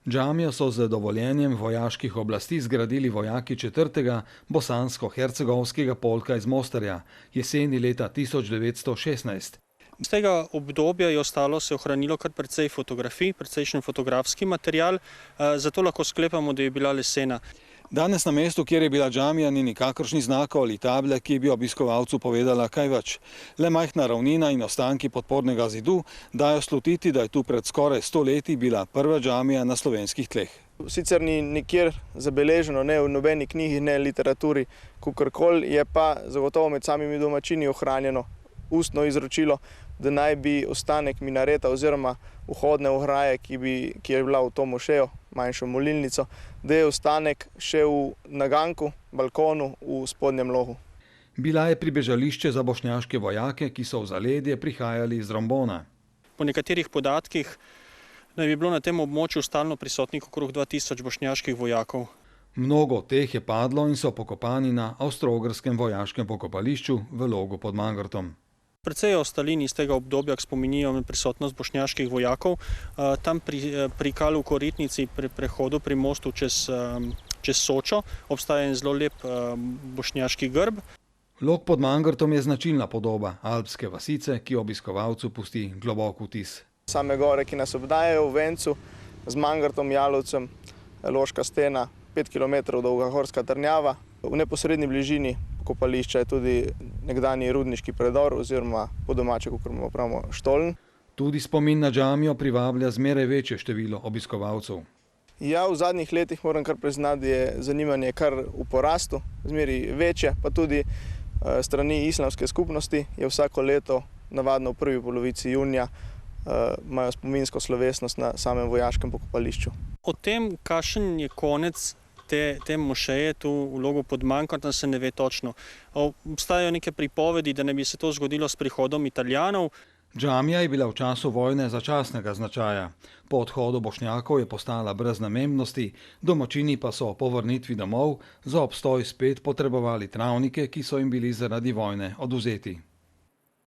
Džamijo so z dovoljenjem vojaških oblasti zgradili vojaki 4. bosansko-hercegovskega polka iz Mostarja jeseni leta 1916. Z tega obdobja je ostalo, se je ohranilo kar precej fotografij, precejšen fotografski material, zato lahko sklepamo, da je bila lesena. Danes na mestu, kjer je bila džamija, ni nikakršnih znakov ali table, ki bi obiskovalcu povedala kaj več. Le majhna ravnina in ostanki podpornega zidu dajo slutiti, da je tu pred skoraj 100 leti bila prva džamija na slovenskih tleh. Sicer ni nikjer zabeleženo, ne v nobeni knjigi, ne literaturi, kakorkoli, je pa zagotovo med samimi domačini ohranjeno ustno izročilo, da naj bi ostanek minareta oziroma vhodne ograje, ki je bila v to mošejo, manjšo molilnico, da je ostanek še v naganku, balkonu v spodnjem logu. Bila je pribežališče za bošnjaške vojake, ki so v zaledje prihajali iz Rombona. Po nekaterih podatkih naj bi bilo na tem območju stalno prisotnih okrog 2000 bošnjaških vojakov. Mnogo teh je padlo in so pokopani na avstro-ogrskem vojaškem pokopališču v Logu pod Mangartom. Precej ostalin iz tega obdobja spominijo na prisotnost bošnjaških vojakov. Tam pri Kalu v Koritnici, pri prehodu pri mostu čez Sočo, obstaja en zelo lep bošnjaški grb. Log pod Mangartom je značilna podoba alpske vasice, ki obiskovalcu pusti globok vtis. Same gore, ki nas obdajajo v vencu, z Mangartom, Jalovcem, Loška stena, 5 km dolga gorska trdnjava. V neposredni bližini pokopališča je tudi nekdanji rudniški predor oziroma po domače, kako pravimo, štoln. Tudi spomin na džamijo privablja zmeraj večje število obiskovalcev. Ja, v zadnjih letih moram kar priznati, da je zanimanje kar v porastu, zmeraj večje, pa tudi strani islamske skupnosti je vsako leto, navadno v prvi polovici junija, imajo spominsko slovesnost na samem vojaškem pokopališču. O tem, kakšen je konec te mošeje tu v Logu pod Mangartom, se ne ve točno. Obstajajo neke pripovedi, da ne bi se to zgodilo s prihodom Italijanov. Džamija je bila v času vojne začasnega značaja. Po odhodu bošnjakov je postala brez namembnosti, domačini pa so po vrnitvi domov za obstoj spet potrebovali travnike, ki so jim bili zaradi vojne odvzeti.